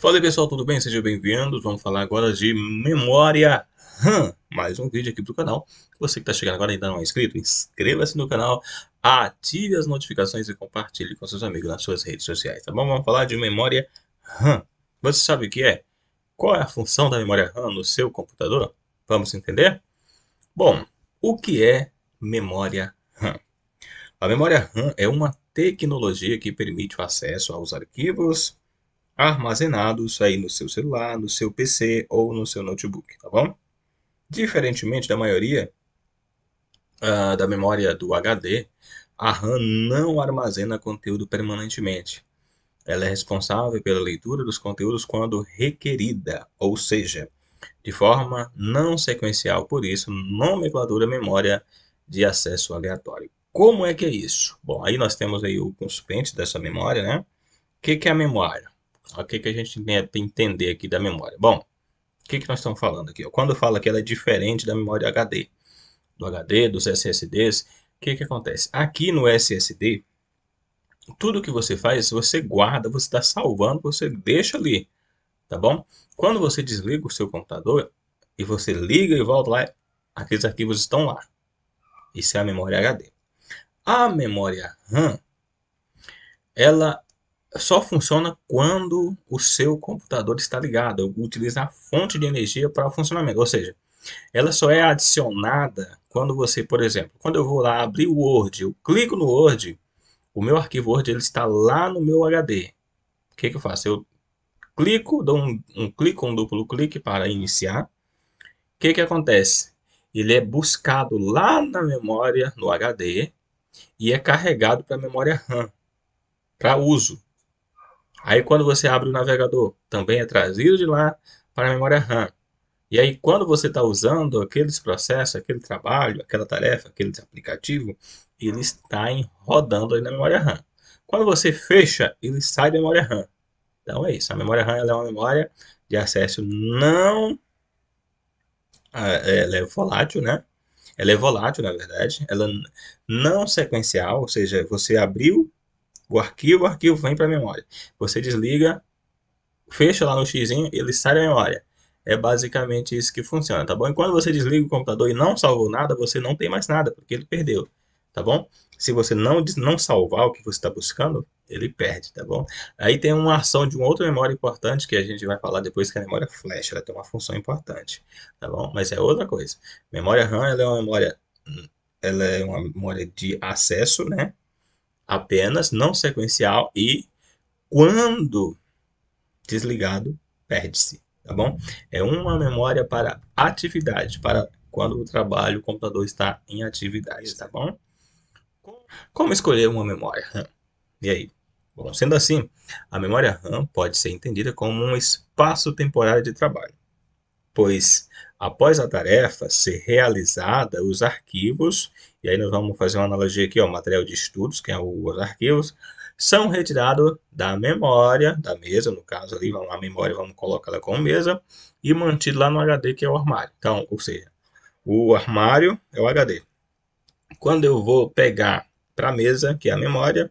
Fala aí pessoal, tudo bem? Sejam bem-vindos. Vamos falar agora de memória RAM. Mais um vídeo aqui pro canal. Você que está chegando agora e ainda não é inscrito, inscreva-se no canal, ative as notificações e compartilhe com seus amigos nas suas redes sociais, tá bom? Vamos falar de memória RAM. Você sabe o que é? Qual é a função da memória RAM no seu computador? Vamos entender? Bom, o que é memória RAM? A memória RAM é uma tecnologia que permite o acesso aos arquivos armazenados aí no seu celular, no seu PC ou no seu notebook, tá bom? Diferentemente da maioria da memória do HD, a RAM não armazena conteúdo permanentemente. Ela é responsável pela leitura dos conteúdos quando requerida, ou seja, de forma não sequencial, por isso, nomenclatura memória de acesso aleatório. Como é que é isso? Bom, aí nós temos aí o constituinte dessa memória, né? O que é a memória? O que a gente tem que entender aqui da memória? Bom, o que nós estamos falando aqui? Quando fala que ela é diferente da memória HD, do HD, dos SSDs, o que acontece? Aqui no SSD, tudo que você faz, você guarda, você está salvando, você deixa ali, tá bom? Quando você desliga o seu computador e você liga e volta lá, aqueles arquivos estão lá. Isso é a memória HD. A memória RAM, ela só funciona quando o seu computador está ligado, utiliza a fonte de energia para o funcionamento. Ou seja, ela só é adicionada quando você, por exemplo, quando eu vou lá abrir o Word, eu clico no Word, o meu arquivo Word ele está lá no meu HD. O que eu faço? Eu clico, dou um clique, um duplo clique para iniciar. O que acontece? Ele é buscado lá na memória, no HD, e é carregado para a memória RAM, para uso. Aí quando você abre o navegador, também é trazido de lá para a memória RAM. E aí quando você está usando aqueles processos, aquele trabalho, aquela tarefa, aquele aplicativo, ele está rodando aí na memória RAM. Quando você fecha, ele sai da memória RAM. Então é isso. A memória RAM ela é uma memória de acesso não, ela é volátil, né? Ela é volátil, na verdade. Ela não sequencial, ou seja, você abriu o arquivo vem para a memória. Você desliga, fecha lá no X, ele sai da memória. É basicamente isso que funciona, tá bom? E quando você desliga o computador e não salvou nada, você não tem mais nada, porque ele perdeu, tá bom? Se você não salvar o que você está buscando, ele perde, tá bom? Aí tem uma ação de uma outra memória importante que a gente vai falar depois, que é a memória flash. Ela tem uma função importante, tá bom? Mas é outra coisa. Memória RAM, ela é uma memória de acesso, né? Apenas, não sequencial, e quando desligado, perde-se, tá bom? É uma memória para atividade, para quando o trabalho, o computador está em atividade, tá bom? Como escolher uma memória RAM? E aí? Bom, sendo assim, a memória RAM pode ser entendida como um espaço temporário de trabalho, pois após a tarefa ser realizada, os arquivos, e aí nós vamos fazer uma analogia aqui, ó, material de estudos, que é os arquivos, são retirados da memória, da mesa, no caso ali, a memória vamos colocar ela como mesa, e mantido lá no HD, que é o armário. Então, ou seja, o armário é o HD. Quando eu vou pegar para a mesa, que é a memória,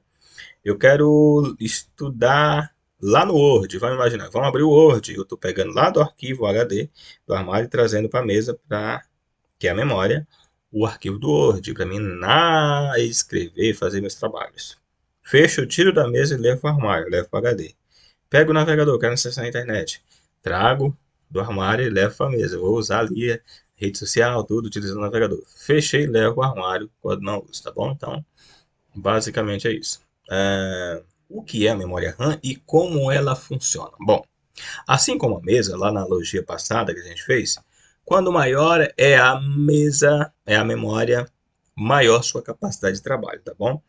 eu quero estudar lá no Word. Vamos imaginar, vamos abrir o Word. Eu estou pegando lá do arquivo HD, do armário, e trazendo para a mesa, que é a memória, o arquivo do Word, para mim escrever, fazer meus trabalhos. Fecho, eu tiro da mesa e levo para o armário, levo para o HD. Pego o navegador, quero acessar a internet. Trago do armário e levo para a mesa. Vou usar ali a rede social, tudo, utilizando o navegador. Fechei e levo para o armário quando não uso, tá bom? Então, basicamente é isso. O que é a memória RAM e como ela funciona? Bom, assim como a mesa, lá na analogia passada que a gente fez, quando maior é a mesa, é a memória, maior sua capacidade de trabalho, tá bom?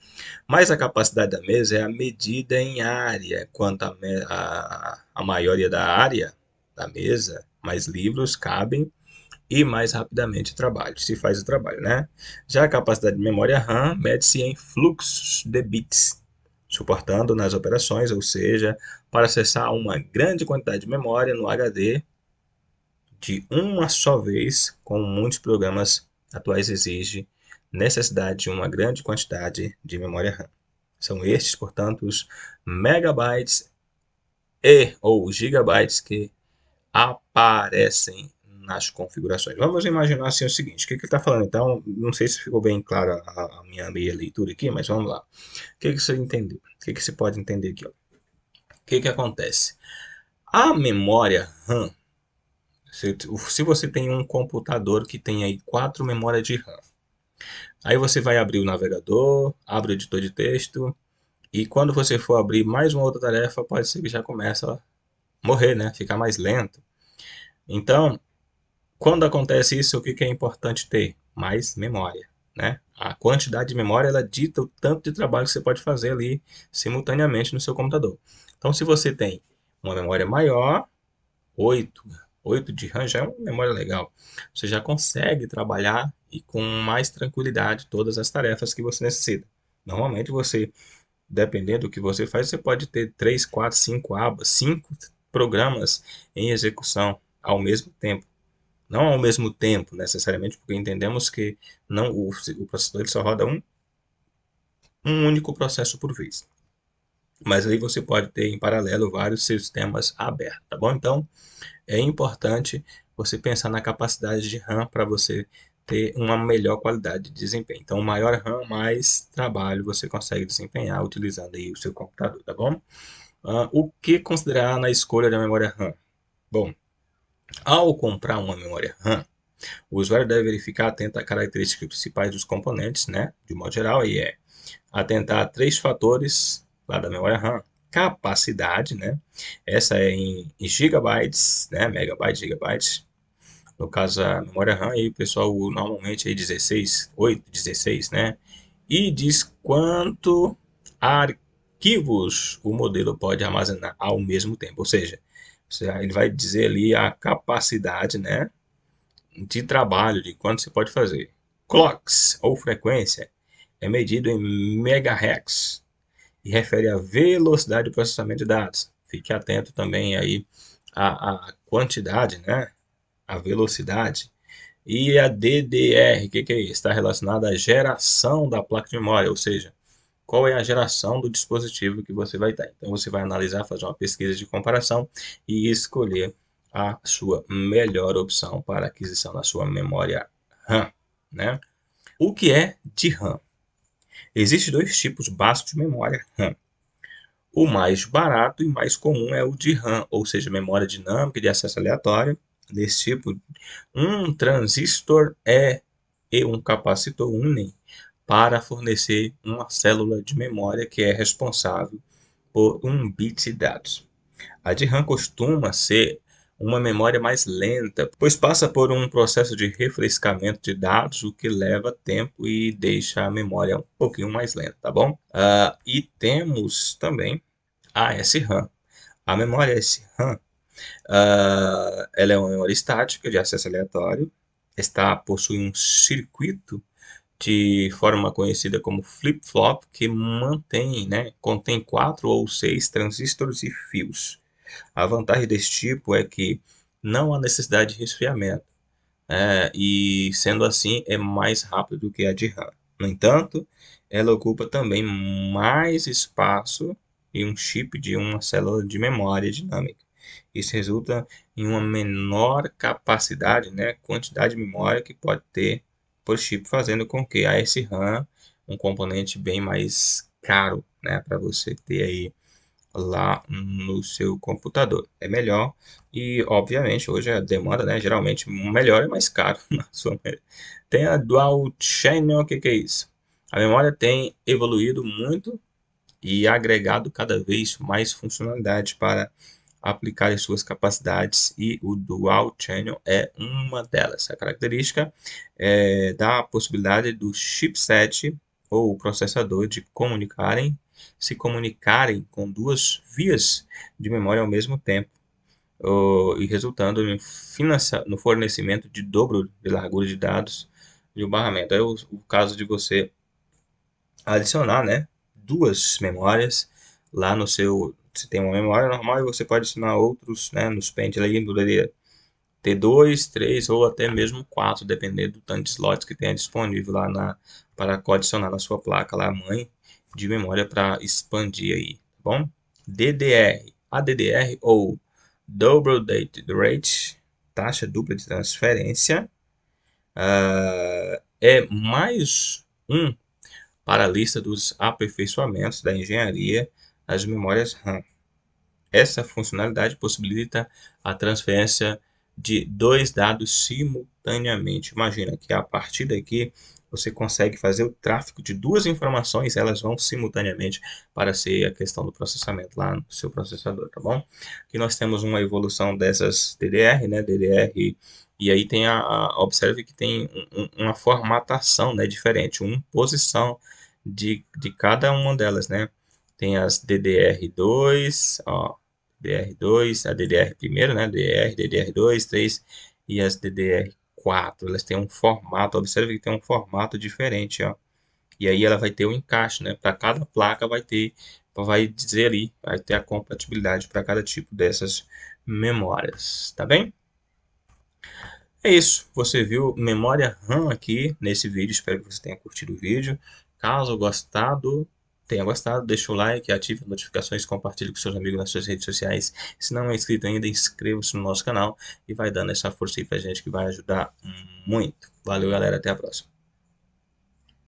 Mas a capacidade da mesa é a medida em área. Quanto a maioria da área da mesa, mais livros cabem e mais rapidamente se faz o trabalho, né? Já a capacidade de memória RAM mede-se em fluxos de bits, suportando nas operações, ou seja, para acessar uma grande quantidade de memória no HD de uma só vez, como muitos programas atuais exigem, necessidade de uma grande quantidade de memória RAM. São estes, portanto, os megabytes ou gigabytes que aparecem nas configurações. Vamos imaginar assim o seguinte, o que ele está falando? Então, não sei se ficou bem clara a minha meia leitura aqui, mas vamos lá. O que você entendeu? O que você pode entender aqui? Ó? O que acontece? A memória RAM, se você tem um computador que tem aí 4 memórias de RAM, aí você vai abrir o navegador, abre o editor de texto, e quando você for abrir mais uma outra tarefa, pode ser que já comece a morrer, né? Ficar mais lento. Então, quando acontece isso, o que é importante ter? Mais memória, né? A quantidade de memória, ela dita o tanto de trabalho que você pode fazer ali simultaneamente no seu computador. Então, se você tem uma memória maior, 8, 8 de RAM já é uma memória legal. Você já consegue trabalhar e com mais tranquilidade todas as tarefas que você necessita. Normalmente você, dependendo do que você faz, você pode ter 3, 4, 5 abas, 5 programas em execução ao mesmo tempo. Não ao mesmo tempo, necessariamente, porque entendemos que não, o processador ele só roda um único processo por vez. Mas aí você pode ter em paralelo vários sistemas abertos, tá bom? Então, é importante você pensar na capacidade de RAM para você ter uma melhor qualidade de desempenho. Então, maior RAM, mais trabalho você consegue desempenhar utilizando aí o seu computador, tá bom? O que considerar na escolha da memória RAM? Bom, ao comprar uma memória RAM, o usuário deve verificar atento às características principais dos componentes, né? De modo geral, e atentar a 3 fatores lá da memória RAM. Capacidade, né? Essa é em gigabytes, né? Megabytes, gigabytes. No caso, a memória RAM, aí o pessoal normalmente aí 16, 8, 16, né? E diz quanto arquivos o modelo pode armazenar ao mesmo tempo. Ou seja, ele vai dizer ali a capacidade, né? De trabalho, de quanto você pode fazer. Clocks, ou frequência, é medido em megahertz e refere à velocidade de processamento de dados. Fique atento também aí à quantidade, né? A velocidade. E a DDR, o que é isso? Está relacionada à geração da placa de memória, ou seja, qual é a geração do dispositivo que você vai ter. Então você vai analisar, fazer uma pesquisa de comparação e escolher a sua melhor opção para aquisição da sua memória RAM, né? O que é de RAM? Existem 2 tipos básicos de memória RAM. O mais barato e mais comum é o de RAM, ou seja, memória dinâmica de acesso aleatório. Desse tipo, um transistor e um capacitor unem para fornecer uma célula de memória que é responsável por 1 bit de dados. A de RAM costuma ser uma memória mais lenta, pois passa por um processo de refrescamento de dados, o que leva tempo e deixa a memória um pouquinho mais lenta, tá bom? E temos também a SRAM. A memória SRAM, ela é uma memória estática de acesso aleatório, possui um circuito de forma conhecida como flip-flop, que contém 4 ou 6 transistores e fios. A vantagem desse tipo é que não há necessidade de resfriamento, e sendo assim é mais rápido do que a de RAM. No entanto, ela ocupa também mais espaço e um chip de uma célula de memória dinâmica. Isso resulta em uma menor capacidade, né, quantidade de memória que pode ter por chip, fazendo com que a SRAM, um componente bem mais caro, né, para você ter aí lá no seu computador. É melhor e, obviamente, hoje a demanda, né, geralmente melhor é mais caro na sua. Tem a Dual Channel, o que é isso? A memória tem evoluído muito e agregado cada vez mais funcionalidade para aplicar as suas capacidades, e o Dual Channel é uma delas. A característica dá a possibilidade do chipset ou o processador de se comunicarem com 2 vias de memória ao mesmo tempo, e resultando no fornecimento de dobro de largura de dados e o barramento. É o caso de você adicionar, né, 2 memórias lá no seu. Você tem uma memória normal e você pode adicionar outros, né, nos pentes ali, poderia ter 2, 3 ou até mesmo 4, dependendo do tanto de slots que tenha disponível lá para adicionar na sua placa lá, mãe de memória, para expandir aí, tá bom? DDR, A DDR, ou Double Date Rate, taxa dupla de transferência, é mais um para a lista dos aperfeiçoamentos da engenharia das memórias RAM. Essa funcionalidade possibilita a transferência de dois dados simultaneamente. Imagina que a partir daqui você consegue fazer o tráfego de duas informações, elas vão simultaneamente para ser a questão do processamento lá no seu processador, tá bom? Aqui nós temos uma evolução dessas DDR, né? DDR, e aí tem observe que tem uma formatação, né, diferente, uma posição de cada uma delas, né? Tem as DDR2, ó, DDR2, a DDR primeiro, né? DDR2, 3 e as DDR4. Elas têm um formato, observe que tem um formato diferente, ó. E aí ela vai ter um encaixe, né? Para cada placa vai dizer ali, vai ter a compatibilidade para cada tipo dessas memórias, tá bem? É isso, você viu memória RAM aqui nesse vídeo, espero que você tenha curtido o vídeo. Caso tenha gostado, deixa o like, ative as notificações, compartilhe com seus amigos nas suas redes sociais. Se não é inscrito ainda, inscreva-se no nosso canal e vai dando essa força aí pra gente que vai ajudar muito. Valeu, galera, até a próxima.